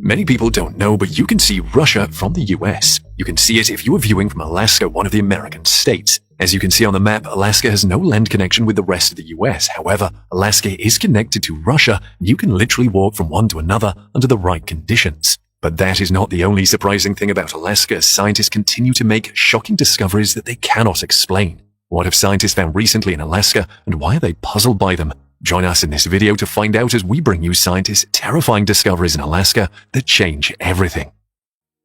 Many people don't know, but you can see Russia from the US. You can see it if you are viewing from Alaska, one of the American states. As you can see on the map, Alaska has no land connection with the rest of the US. However, Alaska is connected to Russia, and you can literally walk from one to another under the right conditions. But that is not the only surprising thing about Alaska, as scientists continue to make shocking discoveries that they cannot explain. What have scientists found recently in Alaska, and why are they puzzled by them? Join us in this video to find out as we bring you scientists' terrifying discoveries in Alaska that change everything.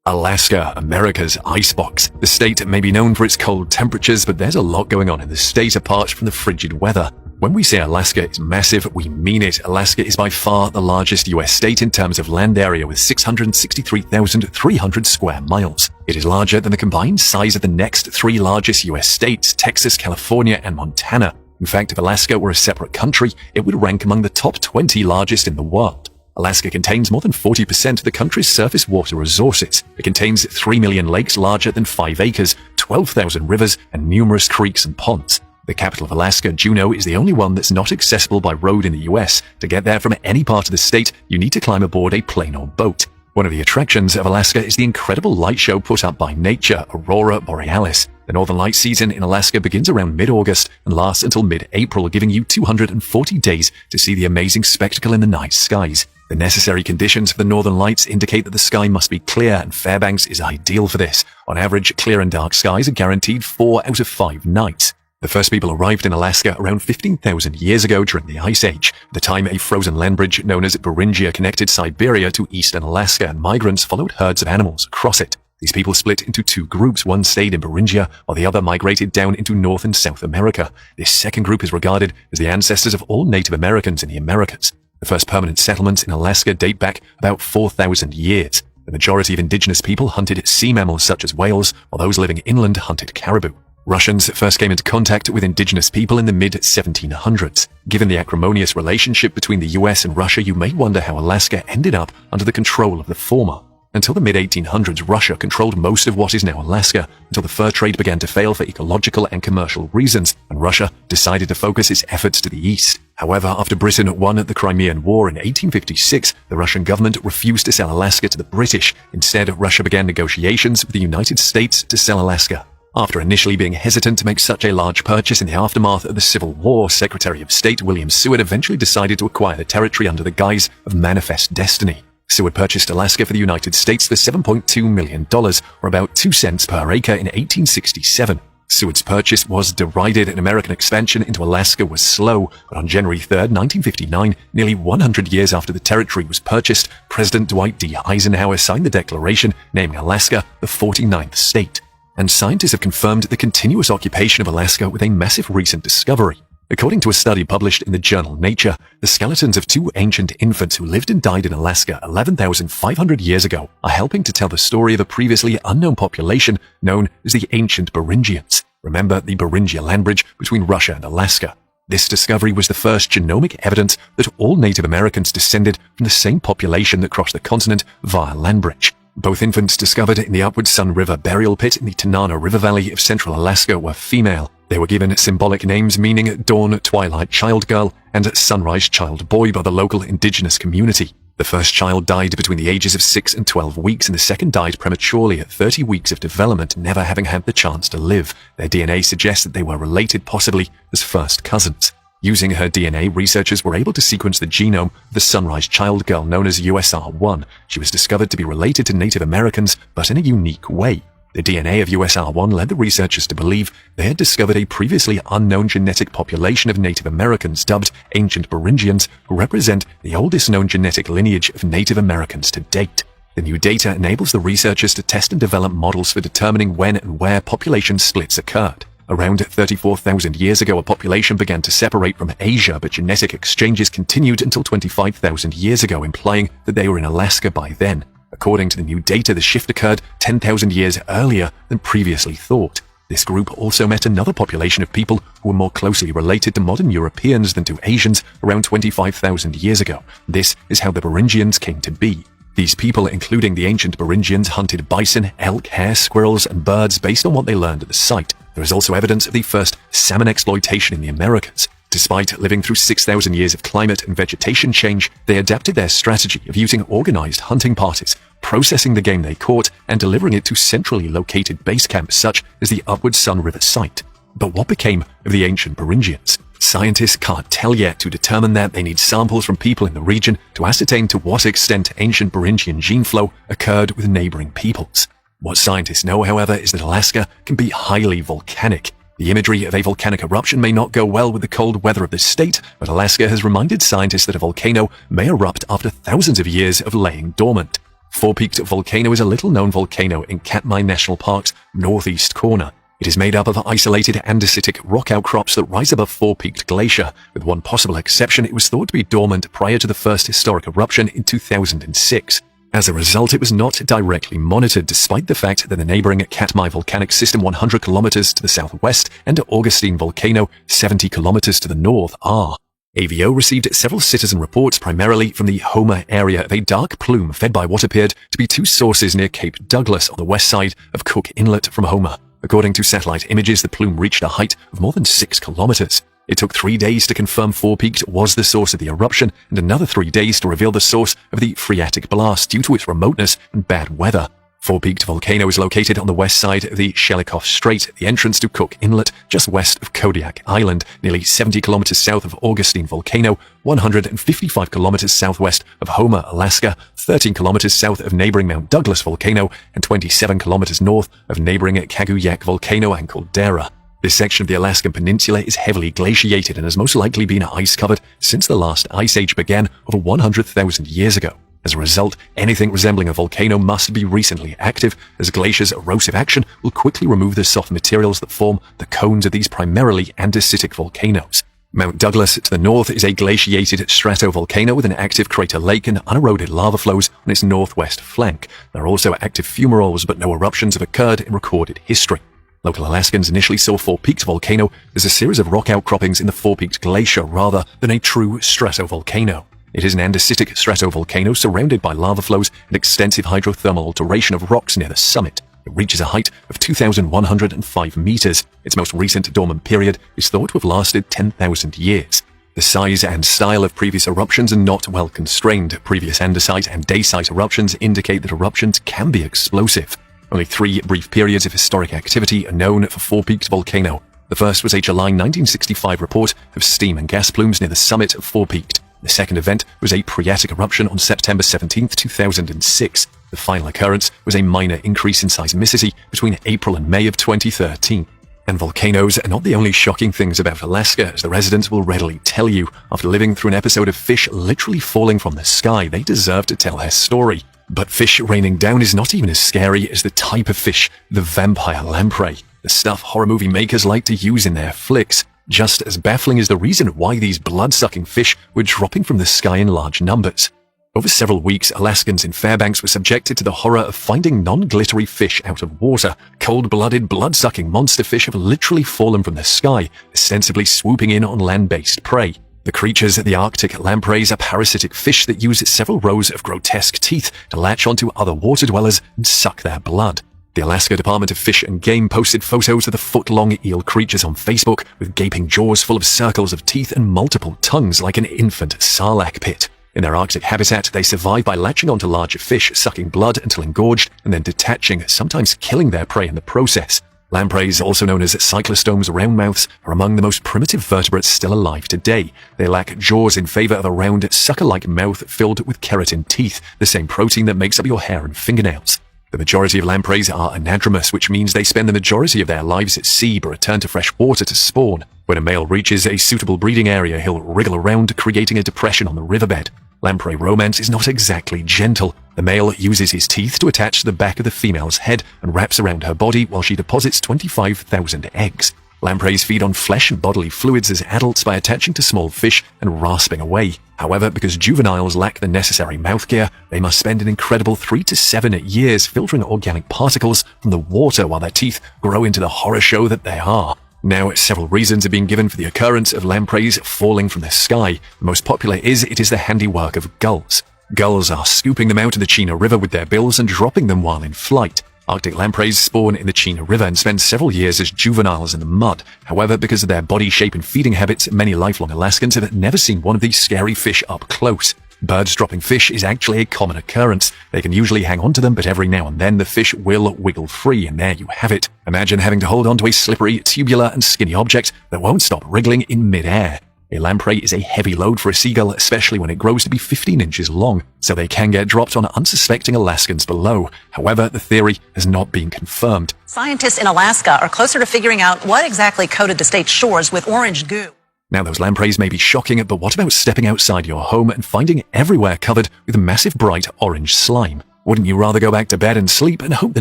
Alaska, America's icebox. The state may be known for its cold temperatures, but there's a lot going on in the state apart from the frigid weather. When we say Alaska is massive, we mean it. Alaska is by far the largest US state in terms of land area with 663,300 square miles. It is larger than the combined size of the next three largest US states, Texas, California, and Montana. In fact, if Alaska were a separate country, it would rank among the top 20 largest in the world. Alaska contains more than 40% of the country's surface water resources. It contains 3 million lakes larger than 5 acres, 12,000 rivers, and numerous creeks and ponds. The capital of Alaska, Juneau, is the only one that's not accessible by road in the US. To get there from any part of the state, you need to climb aboard a plane or boat. One of the attractions of Alaska is the incredible light show put up by nature, Aurora Borealis. The Northern Light season in Alaska begins around mid-August and lasts until mid-April, giving you 240 days to see the amazing spectacle in the night skies. The necessary conditions for the Northern Lights indicate that the sky must be clear, and Fairbanks is ideal for this. On average, clear and dark skies are guaranteed 4 out of 5 nights. The first people arrived in Alaska around 15,000 years ago during the Ice Age. At the time, a frozen land bridge known as Beringia connected Siberia to eastern Alaska, and migrants followed herds of animals across it. These people split into two groups. One stayed in Beringia, while the other migrated down into North and South America. This second group is regarded as the ancestors of all Native Americans in the Americas. The first permanent settlements in Alaska date back about 4,000 years. The majority of indigenous people hunted sea mammals such as whales, while those living inland hunted caribou. Russians first came into contact with indigenous people in the mid-1700s. Given the acrimonious relationship between the US and Russia, you may wonder how Alaska ended up under the control of the former. Until the mid-1800s, Russia controlled most of what is now Alaska, until the fur trade began to fail for ecological and commercial reasons, and Russia decided to focus its efforts to the east. However, after Britain won the Crimean War in 1856, the Russian government refused to sell Alaska to the British. Instead, Russia began negotiations with the United States to sell Alaska. After initially being hesitant to make such a large purchase in the aftermath of the Civil War, Secretary of State William Seward eventually decided to acquire the territory under the guise of Manifest Destiny. Seward purchased Alaska for the United States for $7.2 million, or about 2 cents per acre in 1867. Seward's purchase was derided, and American expansion into Alaska was slow, but on January 3, 1959, nearly 100 years after the territory was purchased, President Dwight D. Eisenhower signed the declaration naming Alaska the 49th state. And scientists have confirmed the continuous occupation of Alaska with a massive recent discovery. According to a study published in the journal Nature, the skeletons of 2 ancient infants who lived and died in Alaska 11,500 years ago are helping to tell the story of a previously unknown population known as the ancient Beringians. Remember the Beringia land bridge between Russia and Alaska? This discovery was the first genomic evidence that all Native Americans descended from the same population that crossed the continent via land bridge. Both infants discovered in the Upward Sun River burial pit in the Tanana River Valley of central Alaska were female. They were given symbolic names meaning Dawn Twilight Child Girl and Sunrise Child Boy by the local indigenous community. The first child died between the ages of 6 and 12 weeks, and the second died prematurely at 30 weeks of development, never having had the chance to live. Their DNA suggests that they were related, possibly as first cousins. Using her DNA, researchers were able to sequence the genome of the Sunrise Child Girl known as USR1. She was discovered to be related to Native Americans, but in a unique way. The DNA of USR1 led the researchers to believe they had discovered a previously unknown genetic population of Native Americans dubbed Ancient Beringians, who represent the oldest known genetic lineage of Native Americans to date. The new data enables the researchers to test and develop models for determining when and where population splits occurred. Around 34,000 years ago, a population began to separate from Asia, but genetic exchanges continued until 25,000 years ago, implying that they were in Alaska by then. According to the new data, the shift occurred 10,000 years earlier than previously thought. This group also met another population of people who were more closely related to modern Europeans than to Asians around 25,000 years ago. This is how the Beringians came to be. These people, including the ancient Beringians, hunted bison, elk, hare, squirrels, and birds based on what they learned at the site. There is also evidence of the first salmon exploitation in the Americas. Despite living through 6,000 years of climate and vegetation change, they adapted their strategy of using organized hunting parties, processing the game they caught, and delivering it to centrally located base camps such as the Upward Sun River site. But what became of the ancient Beringians? Scientists can't tell yet. To determine that, they need samples from people in the region to ascertain to what extent ancient Beringian gene flow occurred with neighboring peoples. What scientists know, however, is that Alaska can be highly volcanic. The imagery of a volcanic eruption may not go well with the cold weather of the state, but Alaska has reminded scientists that a volcano may erupt after thousands of years of laying dormant. Four-Peaked Volcano is a little-known volcano in Katmai National Park's northeast corner. It is made up of isolated andesitic rock outcrops that rise above Four-Peaked Glacier. With one possible exception, it was thought to be dormant prior to the first historic eruption in 2006. As a result, it was not directly monitored, despite the fact that the neighboring Katmai volcanic system 100 kilometers to the southwest and Augustine Volcano 70 kilometers to the north are. AVO received several citizen reports primarily from the Homer area of a dark plume fed by what appeared to be two sources near Cape Douglas on the west side of Cook Inlet from Homer. According to satellite images, the plume reached a height of more than 6 kilometers. It took 3 days to confirm Four-Peaked was the source of the eruption, and another 3 days to reveal the source of the phreatic blast due to its remoteness and bad weather. Four-Peaked Volcano is located on the west side of the Shelikof Strait, the entrance to Cook Inlet, just west of Kodiak Island, nearly 70 kilometers south of Augustine Volcano, 155 kilometers southwest of Homer, Alaska, 13 kilometers south of neighboring Mount Douglas Volcano, and 27 kilometers north of neighboring Kaguyak Volcano and Caldera. This section of the Alaskan Peninsula is heavily glaciated and has most likely been ice-covered since the last ice age began over 100,000 years ago. As a result, anything resembling a volcano must be recently active, as glaciers' erosive action will quickly remove the soft materials that form the cones of these primarily andesitic volcanoes. Mount Douglas to the north is a glaciated stratovolcano with an active crater lake and uneroded lava flows on its northwest flank. There are also active fumaroles, but no eruptions have occurred in recorded history. Local Alaskans initially saw Four-Peaked Volcano as a series of rock outcroppings in the Four-Peaked Glacier rather than a true stratovolcano. It is an andesitic stratovolcano surrounded by lava flows and extensive hydrothermal alteration of rocks near the summit. It reaches a height of 2,105 meters. Its most recent dormant period is thought to have lasted 10,000 years. The size and style of previous eruptions are not well constrained. Previous andesite and dacite eruptions indicate that eruptions can be explosive. Only 3 brief periods of historic activity are known for Four-Peaked Volcano. The first was a July 1965 report of steam and gas plumes near the summit of Four-Peaked. The second event was a phreatic eruption on September 17, 2006. The final occurrence was a minor increase in seismicity between April and May of 2013. And volcanoes are not the only shocking things about Alaska, as the residents will readily tell you. After living through an episode of fish literally falling from the sky, they deserve to tell their story. But fish raining down is not even as scary as the type of fish, the vampire lamprey, the stuff horror movie makers like to use in their flicks. Just as baffling is the reason why these blood-sucking fish were dropping from the sky in large numbers. Over several weeks, Alaskans in Fairbanks were subjected to the horror of finding non-glittery fish out of water. Cold-blooded, blood-sucking monster fish have literally fallen from the sky, ostensibly swooping in on land-based prey. The creatures of the Arctic lampreys are parasitic fish that use several rows of grotesque teeth to latch onto other water dwellers and suck their blood. The Alaska Department of Fish and Game posted photos of the foot-long eel creatures on Facebook, with gaping jaws full of circles of teeth and multiple tongues like an infant sarlacc pit. In their Arctic habitat, they survive by latching onto larger fish, sucking blood until engorged, and then detaching, sometimes killing their prey in the process. Lampreys, also known as cyclostomes roundmouths, are among the most primitive vertebrates still alive today. They lack jaws in favor of a round, sucker-like mouth filled with keratin teeth, the same protein that makes up your hair and fingernails. The majority of lampreys are anadromous, which means they spend the majority of their lives at sea but return to fresh water to spawn. When a male reaches a suitable breeding area, he'll wriggle around, creating a depression on the riverbed. Lamprey romance is not exactly gentle. The male uses his teeth to attach to the back of the female's head and wraps around her body while she deposits 25,000 eggs. Lampreys feed on flesh and bodily fluids as adults by attaching to small fish and rasping away. However, because juveniles lack the necessary mouth gear, they must spend an incredible 3 to 7 years filtering organic particles from the water while their teeth grow into the horror show that they are. Now, several reasons are being given for the occurrence of lampreys falling from the sky. The most popular is it is the handiwork of gulls. Gulls are scooping them out of the Chena River with their bills and dropping them while in flight. Arctic lampreys spawn in the Chena River and spend several years as juveniles in the mud. However, because of their body shape and feeding habits, many lifelong Alaskans have never seen one of these scary fish up close. Birds dropping fish is actually a common occurrence. They can usually hang on to them, but every now and then the fish will wiggle free, and there you have it. Imagine having to hold on to a slippery, tubular and skinny object that won't stop wriggling in mid-air. A lamprey is a heavy load for a seagull, especially when it grows to be 15 inches long, so they can get dropped on unsuspecting Alaskans below. However, the theory has not been confirmed. Scientists in Alaska are closer to figuring out what exactly coated the state's shores with orange goo. Now, those lampreys may be shocking, but what about stepping outside your home and finding everywhere covered with massive bright orange slime? Wouldn't you rather go back to bed and sleep and hope the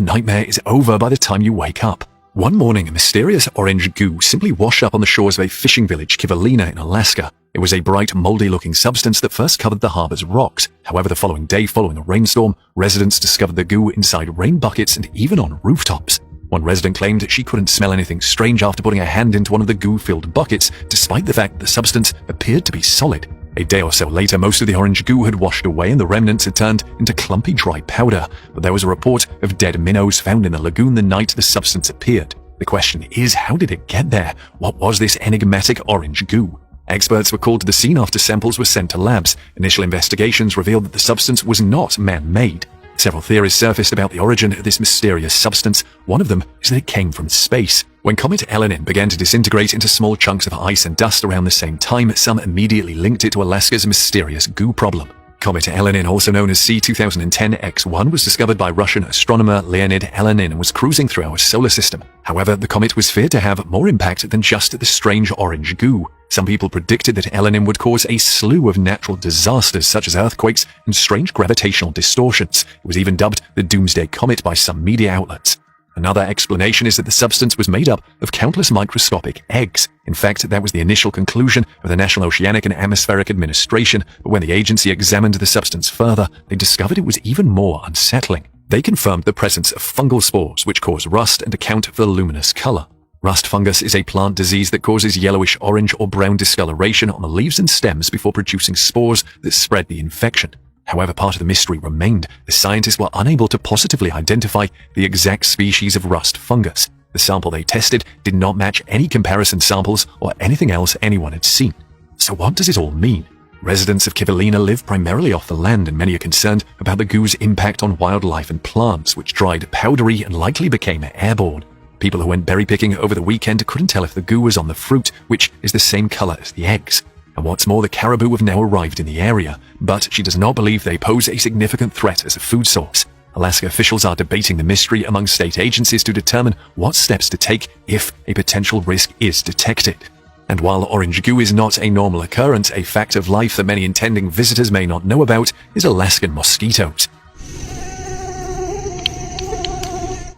nightmare is over by the time you wake up? One morning, a mysterious orange goo simply washed up on the shores of a fishing village, Kivalina, in Alaska. It was a bright, moldy-looking substance that first covered the harbor's rocks. However, the following day, following a rainstorm, residents discovered the goo inside rain buckets and even on rooftops. One resident claimed she couldn't smell anything strange after putting her hand into one of the goo-filled buckets, despite the fact that the substance appeared to be solid. A day or so later, most of the orange goo had washed away and the remnants had turned into clumpy dry powder, but there was a report of dead minnows found in the lagoon the night the substance appeared. The question is, how did it get there? What was this enigmatic orange goo? Experts were called to the scene after samples were sent to labs. Initial investigations revealed that the substance was not man-made. Several theories surfaced about the origin of this mysterious substance. One of them is that it came from space. When Comet Elenin began to disintegrate into small chunks of ice and dust around the same time, some immediately linked it to Alaska's mysterious goo problem. Comet Elenin, also known as C2010X1, was discovered by Russian astronomer Leonid Elenin and was cruising through our solar system. However, the comet was feared to have more impact than just the strange orange goo. Some people predicted that Elenin would cause a slew of natural disasters such as earthquakes and strange gravitational distortions. It was even dubbed the Doomsday Comet by some media outlets. Another explanation is that the substance was made up of countless microscopic eggs. In fact, that was the initial conclusion of the National Oceanic and Atmospheric Administration, but when the agency examined the substance further, they discovered it was even more unsettling. They confirmed the presence of fungal spores, which cause rust and account for the luminous color. Rust fungus is a plant disease that causes yellowish orange or brown discoloration on the leaves and stems before producing spores that spread the infection. However, part of the mystery remained. The scientists were unable to positively identify the exact species of rust fungus. The sample they tested did not match any comparison samples or anything else anyone had seen. So what does it all mean? Residents of Kivalina live primarily off the land, and many are concerned about the goo's impact on wildlife and plants, which dried powdery and likely became airborne. People who went berry picking over the weekend couldn't tell if the goo was on the fruit, which is the same color as the eggs. And what's more, the caribou have now arrived in the area, but she does not believe they pose a significant threat as a food source. Alaska officials are debating the mystery among state agencies to determine what steps to take if a potential risk is detected. And while orange goo is not a normal occurrence, a fact of life that many intending visitors may not know about is Alaskan mosquitoes.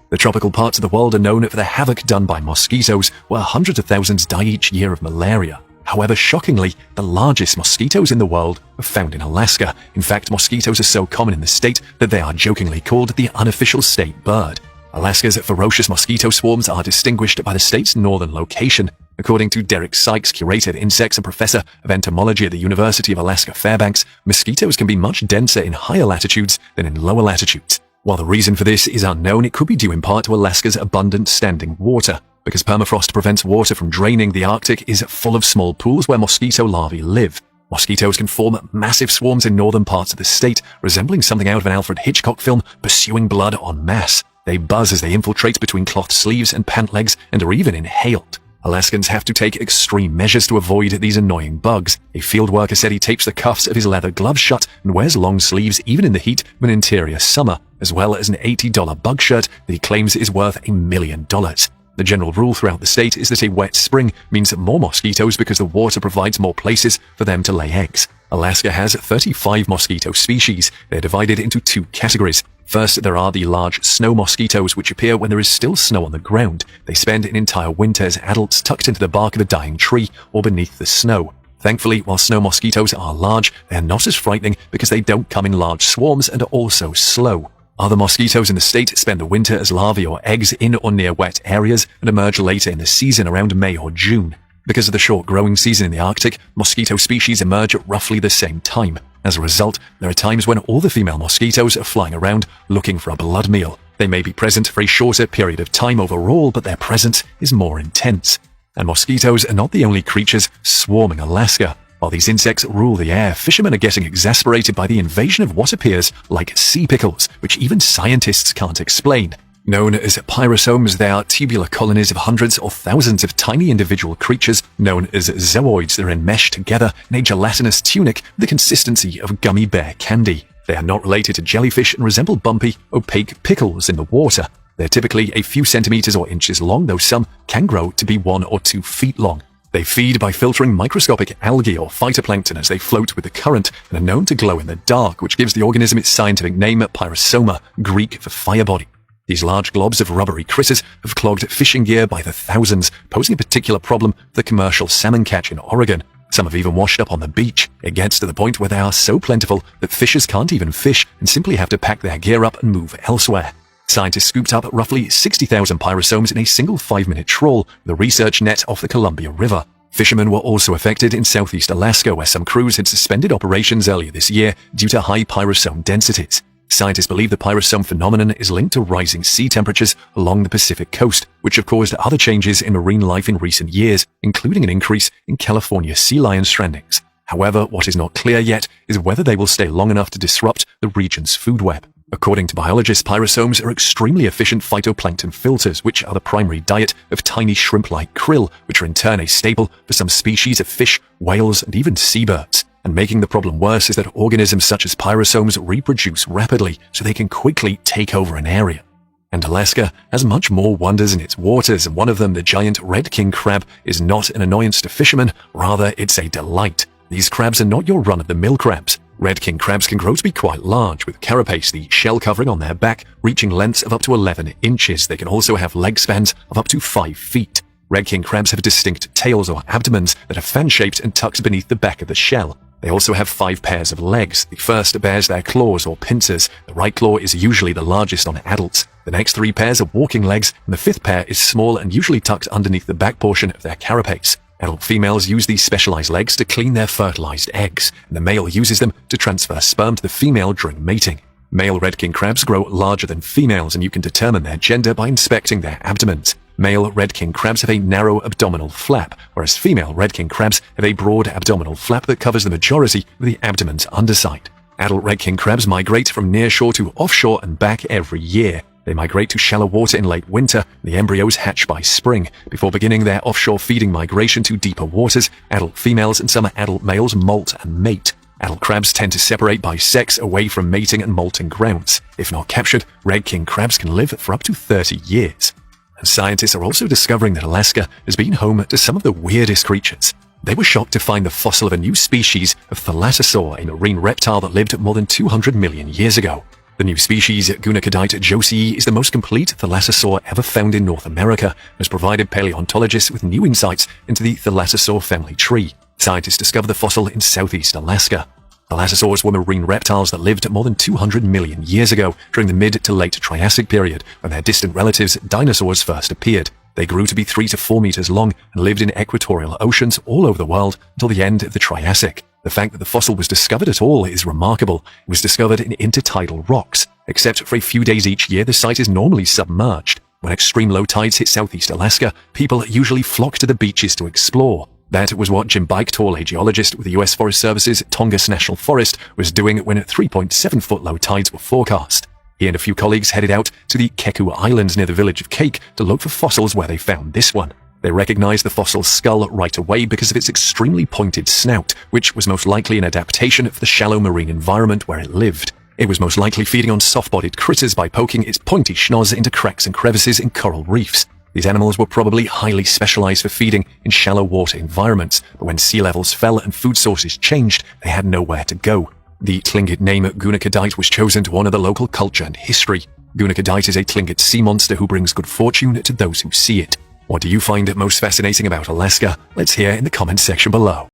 The tropical parts of the world are known for the havoc done by mosquitoes, where hundreds of thousands die each year of malaria. However, shockingly, the largest mosquitoes in the world are found in Alaska. In fact, mosquitoes are so common in the state that they are jokingly called the unofficial state bird. Alaska's ferocious mosquito swarms are distinguished by the state's northern location. According to Derek Sykes, curator of insects and professor of entomology at the University of Alaska Fairbanks, mosquitoes can be much denser in higher latitudes than in lower latitudes. While the reason for this is unknown, it could be due in part to Alaska's abundant standing water. Because permafrost prevents water from draining, the Arctic is full of small pools where mosquito larvae live. Mosquitoes can form massive swarms in northern parts of the state, resembling something out of an Alfred Hitchcock film, pursuing blood en masse. They buzz as they infiltrate between cloth sleeves and pant legs and are even inhaled. Alaskans have to take extreme measures to avoid these annoying bugs. A field worker said he tapes the cuffs of his leather gloves shut and wears long sleeves even in the heat of an interior summer, as well as an $80 bug shirt that he claims is worth $1 million. The general rule throughout the state is that a wet spring means more mosquitoes because the water provides more places for them to lay eggs. Alaska has 35 mosquito species. They're divided into two categories. First, there are the large snow mosquitoes, which appear when there is still snow on the ground. They spend an entire winter as adults tucked into the bark of a dying tree or beneath the snow. Thankfully, while snow mosquitoes are large, they are not as frightening because they don't come in large swarms and are also slow. Other mosquitoes in the state spend the winter as larvae or eggs in or near wet areas and emerge later in the season around May or June. Because of the short growing season in the Arctic, mosquito species emerge at roughly the same time. As a result, there are times when all the female mosquitoes are flying around looking for a blood meal. They may be present for a shorter period of time overall, but their presence is more intense. And mosquitoes are not the only creatures swarming Alaska. While these insects rule the air, fishermen are getting exasperated by the invasion of what appears like sea pickles, which even scientists can't explain. Known as pyrosomes, they are tubular colonies of hundreds or thousands of tiny individual creatures known as zooids that are enmeshed together in a gelatinous tunic with the consistency of gummy bear candy. They are not related to jellyfish and resemble bumpy, opaque pickles in the water. They're typically a few centimeters or inches long, though some can grow to be 1 or 2 feet long. They feed by filtering microscopic algae or phytoplankton as they float with the current and are known to glow in the dark, which gives the organism its scientific name pyrosoma, Greek for fire body. These large globs of rubbery critters have clogged fishing gear by the thousands, posing a particular problem for the commercial salmon catch in Oregon. Some have even washed up on the beach. It gets to the point where they are so plentiful that fishers can't even fish and simply have to pack their gear up and move elsewhere. Scientists scooped up roughly 60,000 pyrosomes in a single 5-minute trawl with a research net off the Columbia River. Fishermen were also affected in southeast Alaska, where some crews had suspended operations earlier this year due to high pyrosome densities. Scientists believe the pyrosome phenomenon is linked to rising sea temperatures along the Pacific coast, which have caused other changes in marine life in recent years, including an increase in California sea lion strandings. However, what is not clear yet is whether they will stay long enough to disrupt the region's food web. According to biologists, pyrosomes are extremely efficient phytoplankton filters, which are the primary diet of tiny shrimp-like krill, which are in turn a staple for some species of fish, whales, and even seabirds. And making the problem worse is that organisms such as pyrosomes reproduce rapidly, so they can quickly take over an area. And Alaska has much more wonders in its waters, and one of them, the giant red king crab, is not an annoyance to fishermen, rather it's a delight. These crabs are not your run-of-the-mill crabs. Red king crabs can grow to be quite large, with carapace, the shell covering on their back, reaching lengths of up to 11 inches. They can also have leg spans of up to 5 feet. Red king crabs have distinct tails or abdomens that are fan-shaped and tucked beneath the back of the shell. They also have 5 pairs of legs. The first bears their claws or pincers. The right claw is usually the largest on adults. The next 3 pairs are walking legs, and the 5th pair is small and usually tucked underneath the back portion of their carapace. Adult females use these specialized legs to clean their fertilized eggs, and the male uses them to transfer sperm to the female during mating. Male red king crabs grow larger than females, and you can determine their gender by inspecting their abdomens. Male red king crabs have a narrow abdominal flap, whereas female red king crabs have a broad abdominal flap that covers the majority of the abdomen's underside. Adult red king crabs migrate from nearshore to offshore and back every year. They migrate to shallow water in late winter. The embryos hatch by spring. Before beginning their offshore feeding migration to deeper waters, adult females and some adult males molt and mate. Adult crabs tend to separate by sex away from mating and molting grounds. If not captured, red king crabs can live for up to 30 years. And scientists are also discovering that Alaska has been home to some of the weirdest creatures. They were shocked to find the fossil of a new species of thalassosaur, a marine reptile that lived more than 200 million years ago. The new species, Gunakadite josii, is the most complete thalassosaur ever found in North America and has provided paleontologists with new insights into the thalassosaur family tree. Scientists discovered the fossil in southeast Alaska. Thalassosaurs were marine reptiles that lived more than 200 million years ago during the mid to late Triassic period, when their distant relatives, dinosaurs, first appeared. They grew to be 3 to 4 meters long and lived in equatorial oceans all over the world until the end of the Triassic. The fact that the fossil was discovered at all is remarkable. It was discovered in intertidal rocks. Except for a few days each year, the site is normally submerged. When extreme low tides hit southeast Alaska, people usually flock to the beaches to explore. That was what Jim Beichtal, a geologist with the U.S. Forest Service's Tongass National Forest, was doing when 3.7-foot low tides were forecast. He and a few colleagues headed out to the Keku Islands near the village of Cake to look for fossils, where they found this one. They recognized the fossil's skull right away because of its extremely pointed snout, which was most likely an adaptation of the shallow marine environment where it lived. It was most likely feeding on soft-bodied critters by poking its pointy schnoz into cracks and crevices in coral reefs. These animals were probably highly specialized for feeding in shallow water environments, but when sea levels fell and food sources changed, they had nowhere to go. The Tlingit name Gunakadite was chosen to honor the local culture and history. Gunakadite is a Tlingit sea monster who brings good fortune to those who see it. What do you find most fascinating about Alaska? Let's hear in the comments section below.